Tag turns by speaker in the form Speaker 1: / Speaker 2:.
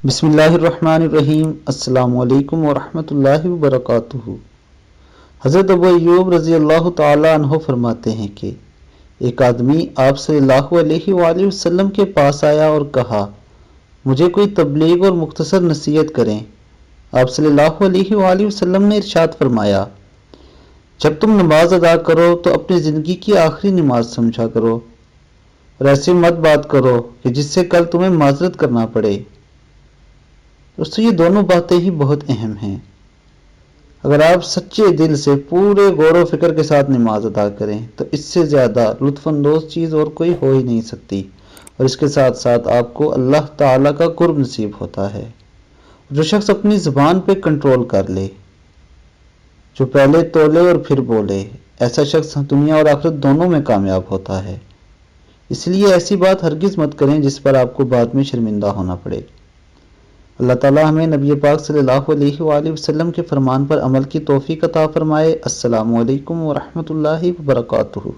Speaker 1: بسم اللہ الرحمن الرحیم۔ السلام علیکم ورحمۃ اللہ وبرکاتہ۔ حضرت ابو ایوب رضی اللہ تعالی عنہ فرماتے ہیں کہ ایک آدمی آپ صلی اللہ علیہ وآلہ وسلم کے پاس آیا اور کہا، مجھے کوئی تبلیغ اور مختصر نصیحت کریں۔ آپ صلی اللہ علیہ وآلہ وسلم نے ارشاد فرمایا، جب تم نماز ادا کرو تو اپنی زندگی کی آخری نماز سمجھا کرو اور ایسے مت بات کرو کہ جس سے کل تمہیں معذرت کرنا پڑے۔ دوستو، یہ دونوں باتیں ہی بہت اہم ہیں۔ اگر آپ سچے دل سے پورے غور و فکر کے ساتھ نماز ادا کریں تو اس سے زیادہ لطف اندوز چیز اور کوئی ہو ہی نہیں سکتی، اور اس کے ساتھ ساتھ آپ کو اللہ تعالیٰ کا قرب نصیب ہوتا ہے۔ جو شخص اپنی زبان پہ کنٹرول کر لے، جو پہلے تولے اور پھر بولے، ایسا شخص دنیا اور آخرت دونوں میں کامیاب ہوتا ہے۔ اس لیے ایسی بات ہرگز مت کریں جس پر آپ کو بعد میں شرمندہ ہونا پڑے۔ اللہ تعالیٰ ہمیں نبی پاک صلی اللہ علیہ وآلہ وسلم کے فرمان پر عمل کی توفیق عطا فرمائے۔ السلام علیکم ورحمۃ اللہ وبرکاتہ۔